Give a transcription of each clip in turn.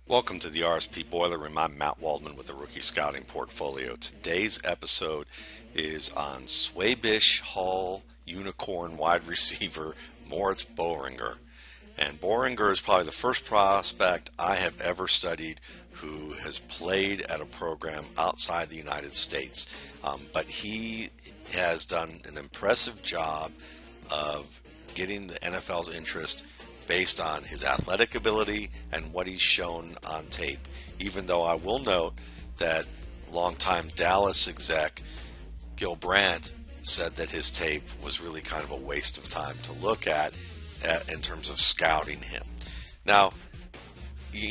Welcome to the RSP Boiler Room. I'm Matt Waldman with the Rookie Scouting Portfolio. Today's episode is on Swabish Hall Unicorn wide receiver Moritz Boehringer. And Boehringer is probably the first prospect I have ever studied who has played at a program outside the United States. But he has done an impressive job of getting the NFL's interest based on his athletic ability and what he's shown on tape. Even though I will note that longtime Dallas exec Gil Brandt said that his tape was really kind of a waste of time to look at in terms of scouting him. Now,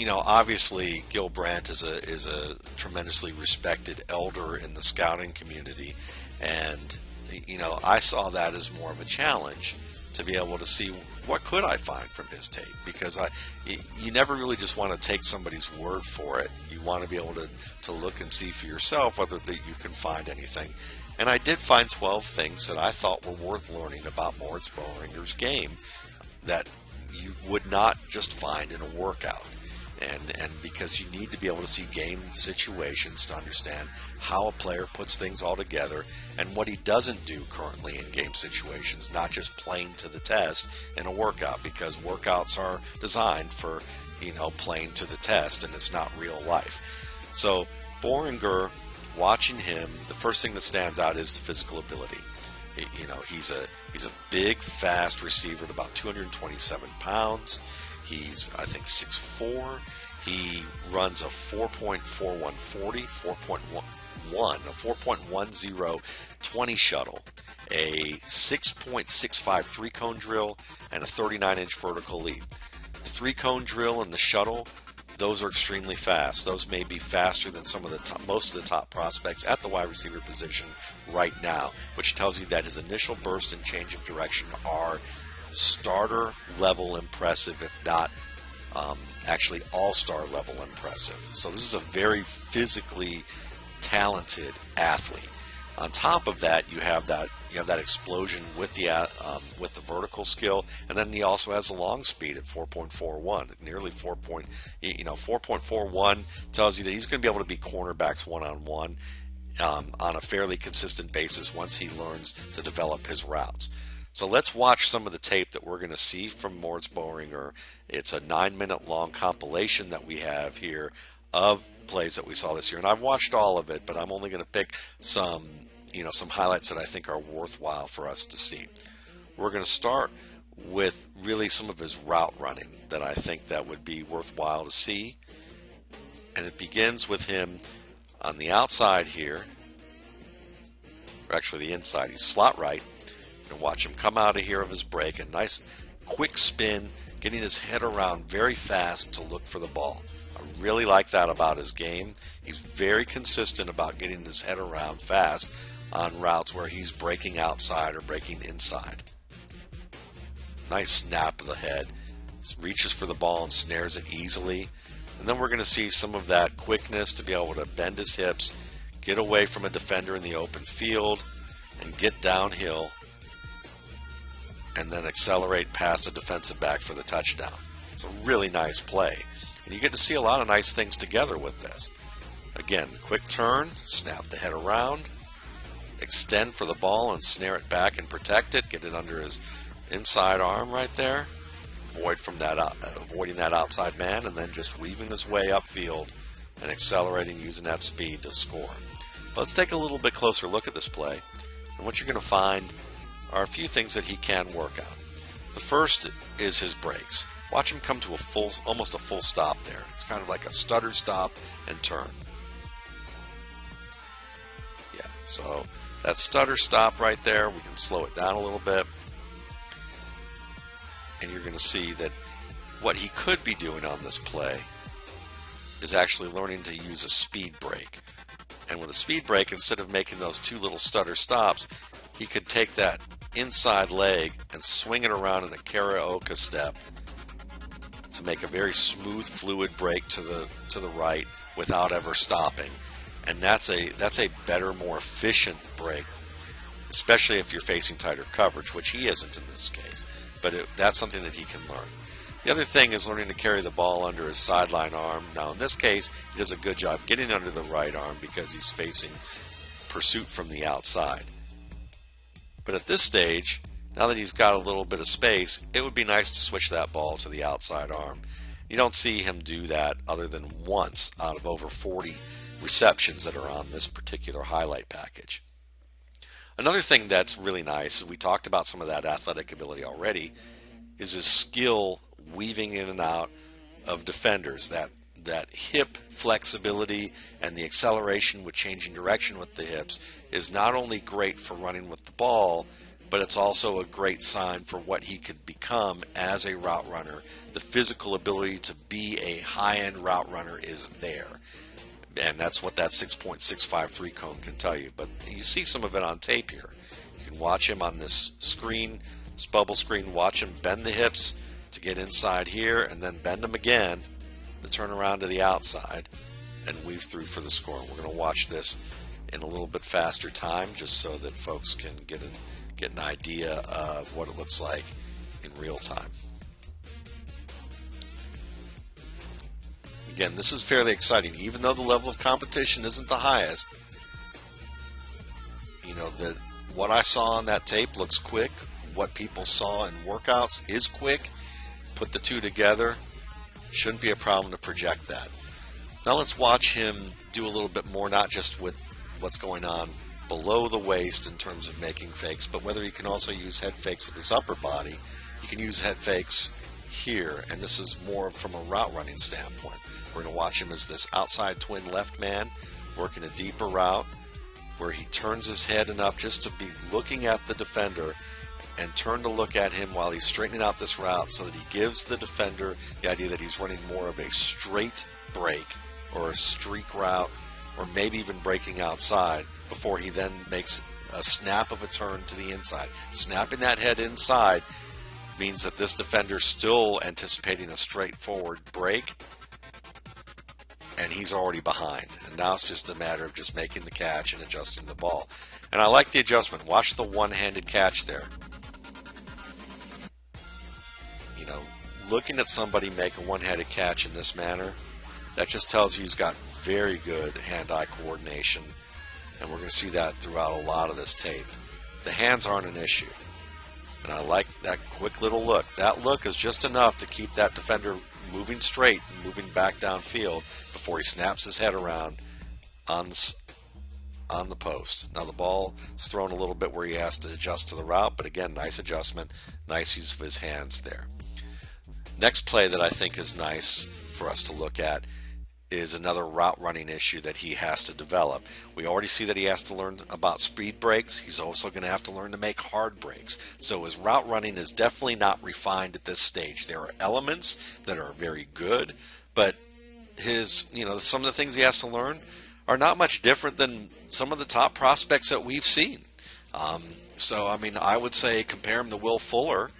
obviously Gil Brandt is a tremendously respected elder in the scouting community, and I saw that as more of a challenge to be able to see what could I find from his tape, because you never really just want to take somebody's word for it. You want to be able to look and see for yourself whether that you can find anything. And I did find 12 things that I thought were worth learning about Moritz Boehringer's game that you would not just find in a workout. And because you need to be able to see game situations to understand how a player puts things all together and what he doesn't do currently in game situations, not just playing to the test in a workout, because workouts are designed for, playing to the test, and it's not real life. So Boehringer, watching him, the first thing that stands out is the physical ability. He's a big, fast receiver at about 227 pounds. He's, I think, 6'4". He runs a 4.41 40, 4.1, a 4.10 20 shuttle, a 6.65 three-cone drill, and a 39-inch vertical leap. The three-cone drill and the shuttle, those are extremely fast. Those may be faster than most of the top prospects at the wide receiver position right now, which tells you that his initial burst and change of direction are starter level impressive, if not actually all-star level impressive. So this is a very physically talented athlete. On top of that, you have that explosion with the vertical skill, and then he also has a long speed at 4.41, nearly 4.41 tells you that he's going to be able to beat cornerbacks one-on-one on a fairly consistent basis once he learns to develop his routes. So let's watch some of the tape that we're going to see from Moritz Boehringer. It's a 9-minute long compilation that we have here of plays that we saw this year, and I've watched all of it, but I'm only going to pick some highlights that I think are worthwhile for us to see. We're going to start with really some of his route running that I think that would be worthwhile to see, and it begins with him on the outside here, or actually the inside. He's slot right. And watch him come out of here of his break, a nice quick spin, getting his head around very fast to look for the ball. I really like that about his game. He's very consistent about getting his head around fast on routes where he's breaking outside or breaking inside. Nice snap of the head, reaches for the ball and snares it easily. And then we're going to see some of that quickness to be able to bend his hips, get away from a defender in the open field, and get downhill, and then accelerate past a defensive back for the touchdown. It's a really nice play. And you get to see a lot of nice things together with this. Again, quick turn, snap the head around, extend for the ball and snare it back and protect it, get it under his inside arm right there, avoiding that outside man, and then just weaving his way upfield and accelerating using that speed to score. Let's take a little bit closer look at this play. And what you're going to find are a few things that he can work on. The first is his breaks. Watch him come to almost a full stop there. It's kind of like a stutter stop and turn. Yeah, so that stutter stop right there, we can slow it down a little bit. And you're going to see that what he could be doing on this play is actually learning to use a speed break. And with a speed break, instead of making those two little stutter stops, he could take that inside leg and swing it around in a karaoke step to make a very smooth, fluid break to the right without ever stopping. And that's a better, more efficient break, especially if you're facing tighter coverage, which he isn't in this case. But that's something that he can learn. The other thing is learning to carry the ball under his sideline arm. Now in this case, he does a good job getting under the right arm because he's facing pursuit from the outside. But at this stage, now that he's got a little bit of space, it would be nice to switch that ball to the outside arm. You don't see him do that other than once out of over 40 receptions that are on this particular highlight package. Another thing that's really nice, we talked about some of that athletic ability already, is his skill weaving in and out of defenders. That hip flexibility and the acceleration with changing direction with the hips is not only great for running with the ball, but it's also a great sign for what he could become as a route runner. The physical ability to be a high-end route runner is there. And that's what that 6.653 cone can tell you. But you see some of it on tape here. You can watch him on this screen, this bubble screen, watch him bend the hips to get inside here, and then bend them again to turn around to the outside and weave through for the score. We're going to watch this in a little bit faster time just so that folks can get an idea of what it looks like in real time. Again, this is fairly exciting. Even though the level of competition isn't the highest, you know, what I saw on that tape looks quick. What people saw in workouts is quick. Put the two together, shouldn't be a problem to project that. Now let's watch him do a little bit more, not just with what's going on below the waist in terms of making fakes, but whether he can also use head fakes with his upper body. He can use head fakes here, and this is more from a route running standpoint. We're going to watch him as this outside twin left man working a deeper route where he turns his head enough just to be looking at the defender and turn to look at him while he's straightening out this route so that he gives the defender the idea that he's running more of a straight break or a streak route or maybe even breaking outside before he then makes a snap of a turn to the inside. Snapping that head inside means that this defender's still anticipating a straightforward break and he's already behind. And now it's just a matter of just making the catch and adjusting the ball. And I like the adjustment. Watch the one-handed catch there. You know, looking at somebody make a one-handed catch in this manner, that just tells you he's got very good hand-eye coordination. And we're going to see that throughout a lot of this tape. The hands aren't an issue. And I like that quick little look. That look is just enough to keep that defender moving straight and moving back downfield before he snaps his head around on the post. Now the ball is thrown a little bit where he has to adjust to the route, but again, nice adjustment, nice use of his hands there. Next play that I think is nice for us to look at is another route running issue that he has to develop. We already see that he has to learn about speed breaks. He's also going to have to learn to make hard breaks. So his route running is definitely not refined at this stage. There are elements that are very good, but some of the things he has to learn are not much different than some of the top prospects that we've seen. So I mean, I would say compare him to Will Fuller,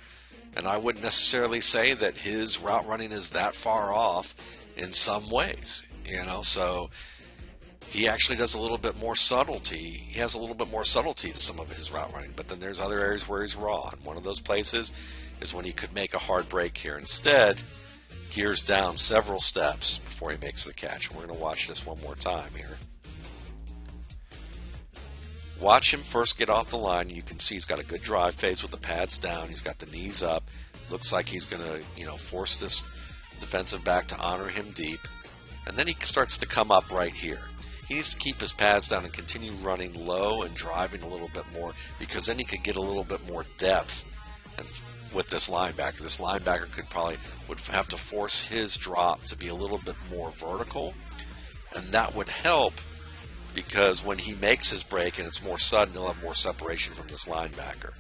and I wouldn't necessarily say that his route running is that far off in some ways, so he actually does a little bit more subtlety. He has a little bit more subtlety to some of his route running, but then there's other areas where he's raw. And one of those places is when he could make a hard break here. Instead, gears down several steps before he makes the catch. We're going to watch this one more time here. Watch him first get off the line. You can see he's got a good drive phase with the pads down. He's got the knees up. Looks like he's going to, force this defensive back to honor him deep. And then he starts to come up right here. He needs to keep his pads down and continue running low and driving a little bit more, because then he could get a little bit more depth with this linebacker. This linebacker would have to force his drop to be a little bit more vertical, and that would help because when he makes his break and it's more sudden, he'll have more separation from this linebacker.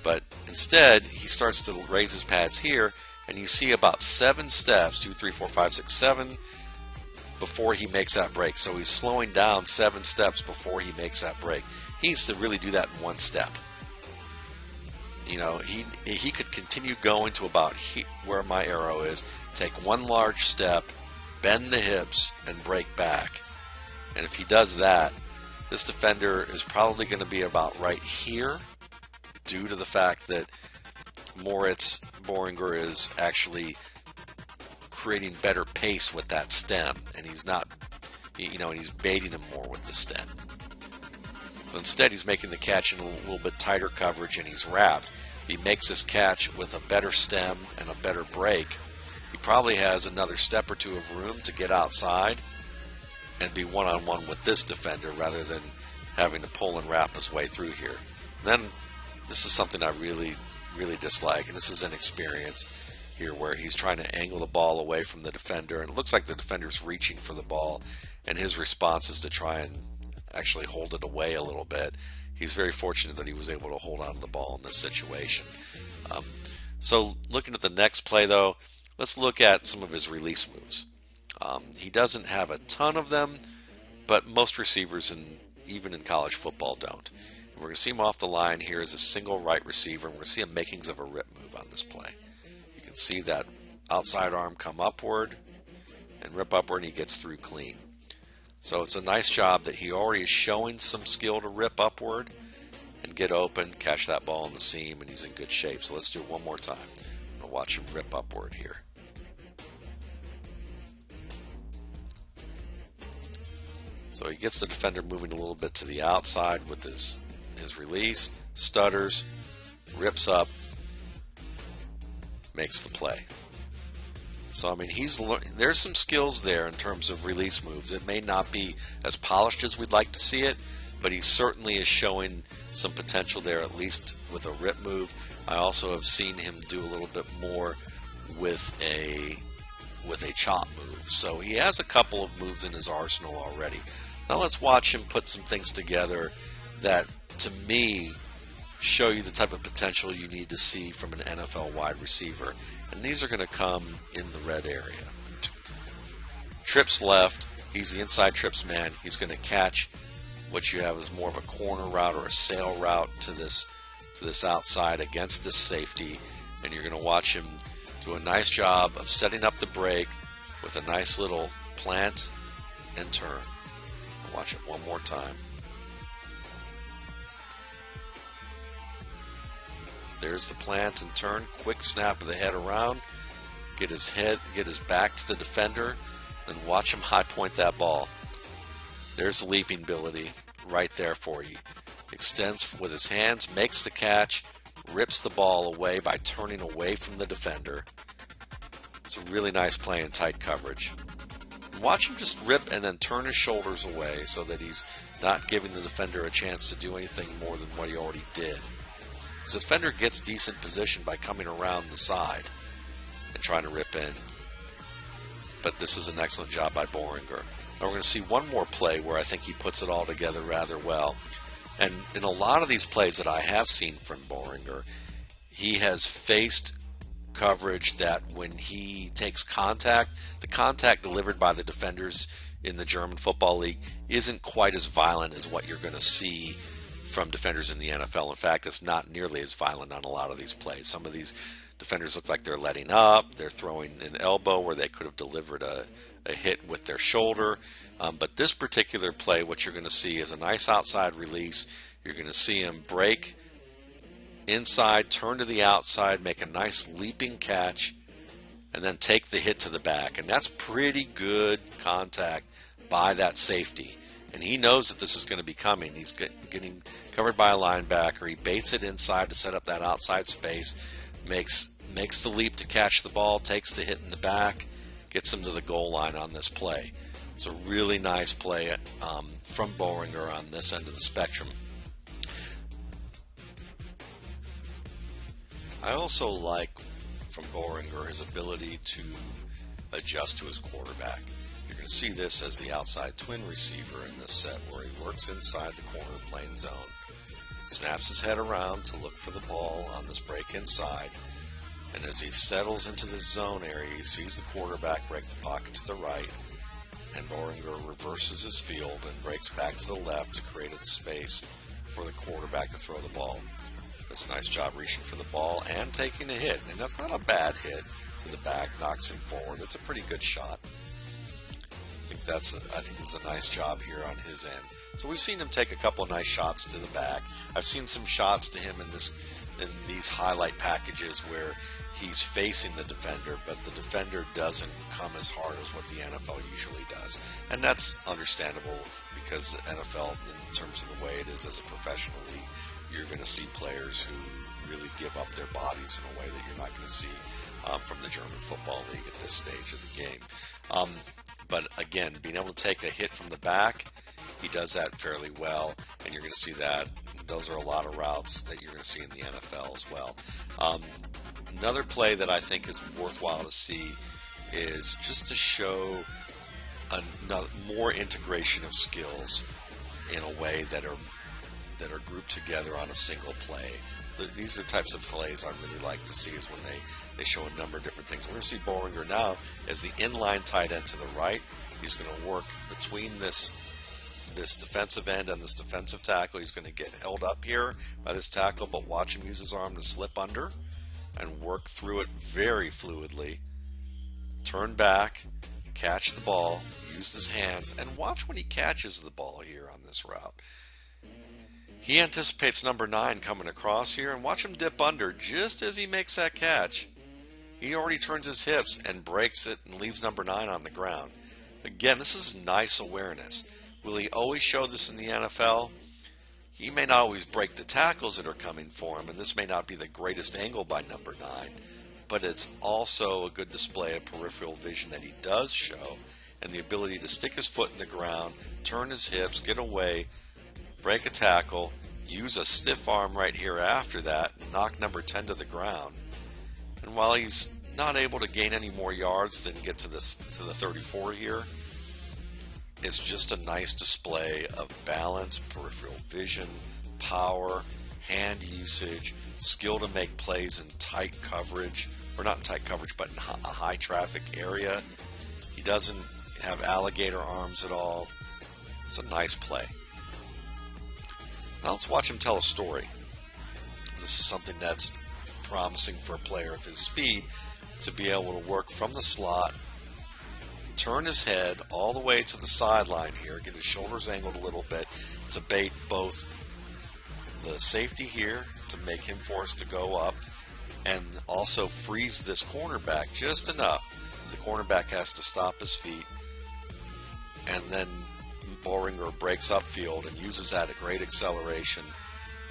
But instead, he starts to raise his pads here, and you see about 7 steps, 2, 3, 4, 5, 6, 7, before he makes that break. So he's slowing down 7 steps before he makes that break. He needs to really do that in 1 step. He could continue going to about where my arrow is, take 1 large step, bend the hips, and break back. And if he does that, this defender is probably going to be about right here, due to the fact that Moritz Boehringer is actually creating better pace with that stem, and he's not, and he's baiting him more with the stem. So instead, he's making the catch in a little bit tighter coverage, and he's wrapped. If he makes this catch with a better stem and a better break, he probably has another step or two of room to get outside and be one-on-one with this defender rather than having to pull and wrap his way through here. Then this is something I really dislike, and this is inexperience here where he's trying to angle the ball away from the defender, and it looks like the defender's reaching for the ball, and his response is to try and actually hold it away a little bit. He's very fortunate that he was able to hold on to the ball in this situation. So looking at the next play though, let's look at some of his release moves. He doesn't have a ton of them, but most receivers, even in college football, don't. And we're going to see him off the line here as a single right receiver, and we're going to see a makings of a rip move on this play. You can see that outside arm come upward and rip upward, and he gets through clean. So it's a nice job that he already is showing some skill to rip upward and get open, catch that ball in the seam, and he's in good shape. So let's do it one more time. I'm going to watch him rip upward here. So he gets the defender moving a little bit to the outside with his release, stutters, rips up, makes the play. So I mean, there's some skills there in terms of release moves. It may not be as polished as we'd like to see it, but he certainly is showing some potential there, at least with a rip move. I also have seen him do a little bit more with a chop move. So he has a couple of moves in his arsenal already. Now let's watch him put some things together that, to me, show you the type of potential you need to see from an NFL wide receiver. And these are going to come in the red area. Trips left. He's the inside trips man. He's going to catch what you have is more of a corner route or a sail route to this outside against this safety. And you're going to watch him do a nice job of setting up the break with a nice little plant and turn. Watch it one more time. There's the plant and turn, quick snap of the head around, get his back to the defender, and watch him high point that ball. There's the leaping ability right there for you. Extends with his hands, makes the catch, rips the ball away by turning away from the defender. It's a really nice play in tight coverage. Watch him just rip and then turn his shoulders away so that he's not giving the defender a chance to do anything more than what he already did. The defender gets decent position by coming around the side and trying to rip in. But this is an excellent job by Boehringer. Now we're going to see one more play where I think he puts it all together rather well. And in a lot of these plays that I have seen from Boehringer, he has faced coverage that when he takes contact, the contact delivered by the defenders in the German Football League isn't quite as violent as what you're going to see from defenders in the NFL. In fact, it's not nearly as violent on a lot of these plays. Some of these defenders look like they're letting up, they're throwing an elbow where they could have delivered a hit with their shoulder. But this particular play, what you're going to see is a nice outside release. You're going to see him break inside, turn to the outside, make a nice leaping catch, and then take the hit to the back. And that's pretty good contact by that safety. And he knows that this is going to be coming. He's getting covered by a linebacker. He baits it inside to set up that outside space, makes the leap to catch the ball, takes the hit in the back, gets him to the goal line on this play. It's a really nice play from Boehringer on this end of the spectrum. I also like from Boehringer his ability to adjust to his quarterback. You're going to see this as the outside twin receiver in this set where he works inside the corner playing zone, snaps his head around to look for the ball on this break inside, and as he settles into this zone area, he sees the quarterback break the pocket to the right, and Boehringer reverses his field and breaks back to the left to create a space for the quarterback to throw the ball. Does a nice job reaching for the ball and taking a hit, and that's not a bad hit to the back, knocks him forward. It's a pretty good shot. I think this is a nice job here on his end. So we've seen him take a couple of nice shots to the back. I've seen some shots to him in these highlight packages where he's facing the defender, but the defender doesn't come as hard as what the NFL usually does. And that's understandable because the NFL, in terms of the way it is as a professional league, you're going to see players who really give up their bodies in a way that you're not going to see from the German Football League at this stage of the game. But again, being able to take a hit from the back, he does that fairly well, and you're going to see that. Those are a lot of routes that you're going to see in the NFL as well. Another play that I think is worthwhile to see is just to show more integration of skills in a way that are grouped together on a single play. These are the types of plays I really like to see, is when they show a number of different things. We're going to see Boehringer now as the inline tight end to the right. He's going to work between this defensive end and this defensive tackle. He's going to get held up here by this tackle, but watch him use his arm to slip under and work through it very fluidly. Turn back, catch the ball, use his hands, and watch when he catches the ball here on this route. He anticipates number 9 coming across here, and watch him dip under just as he makes that catch. He already turns his hips and breaks it and leaves number 9 on the ground. Again, this is nice awareness. Will he always show this in the NFL? He may not always break the tackles that are coming for him, and this may not be the greatest angle by number 9, but it's also a good display of peripheral vision that he does show, and the ability to stick his foot in the ground, turn his hips, get away, break a tackle, use a stiff arm right here after that, knock number 10 to the ground. And while he's not able to gain any more yards than get to the 34 here, it's just a nice display of balance, peripheral vision, power, hand usage, skill to make plays in tight coverage, or not in tight coverage, but in a high traffic area. He doesn't have alligator arms at all. It's a nice play. Now let's watch him tell a story. This is something that's promising for a player of his speed, to be able to work from the slot, turn his head all the way to the sideline here, get his shoulders angled a little bit to bait both the safety here to make him forced to go up, and also freeze this cornerback just enough. The cornerback has to stop his feet, and then Boehringer breaks upfield and uses that at great acceleration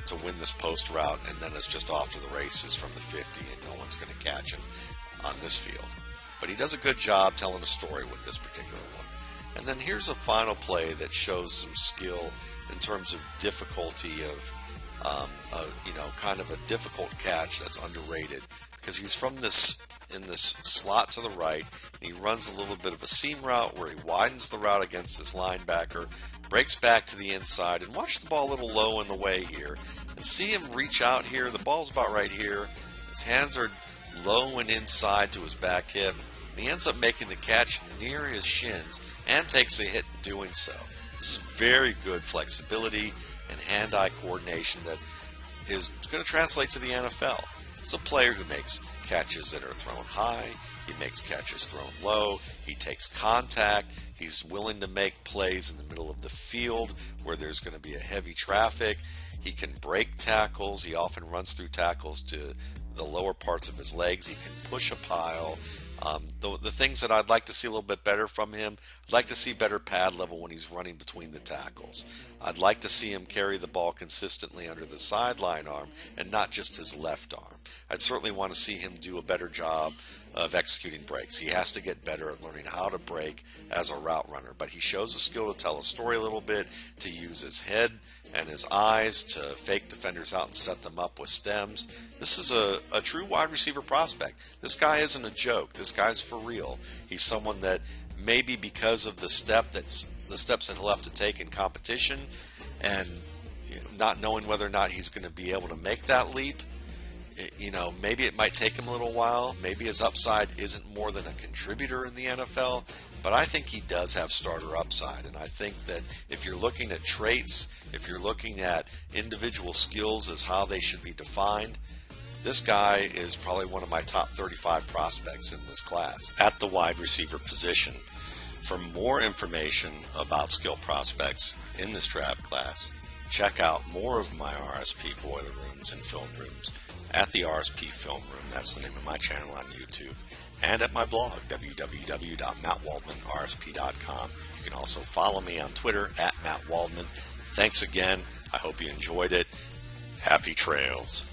to win this post route, and then it's just off to the races from the 50, and no one's going to catch him on this field. But he does a good job telling a story with this particular one. And then here's a final play that shows some skill in terms of difficulty of, kind of a difficult catch that's underrated, because he's from in this slot to the right, and he runs a little bit of a seam route where he widens the route against his linebacker, breaks back to the inside, and watch the ball a little low in the way here, and see him reach out here. The ball's about right here. His hands are low and inside to his back hip, and he ends up making the catch near his shins and takes a hit in doing so. This is very good flexibility and hand-eye coordination that is going to translate to the NFL. It's a player who makes catches that are thrown high, he makes catches thrown low, he takes contact, he's willing to make plays in the middle of the field where there's going to be a heavy traffic, he can break tackles, he often runs through tackles to the lower parts of his legs, he can push a pile. The things that I'd like to see a little bit better from him, I'd like to see better pad level when he's running between the tackles. I'd like to see him carry the ball consistently under the sideline arm and not just his left arm. I'd certainly want to see him do a better job of executing breaks. He has to get better at learning how to break as a route runner, but he shows a skill to tell a story a little bit, to use his head and his eyes to fake defenders out and set them up with stems. This is a true wide receiver prospect. This guy isn't a joke. This guy's for real. He's someone that maybe because of the steps that he'll have to take in competition and not knowing whether or not he's going to be able to make that leap, maybe it might take him a little while. Maybe his upside isn't more than a contributor in the NFL, but I think he does have starter upside. And I think that if you're looking at traits, if you're looking at individual skills as how they should be defined, this guy is probably one of my top 35 prospects in this class at the wide receiver position. For more information about skill prospects in this draft class, check out more of my RSP boiler rooms and film rooms at the RSP Film Room. That's the name of my channel on YouTube. And at my blog, www.mattwaldmanrsp.com. You can also follow me on Twitter at Matt Waldman. Thanks again. I hope you enjoyed it. Happy trails.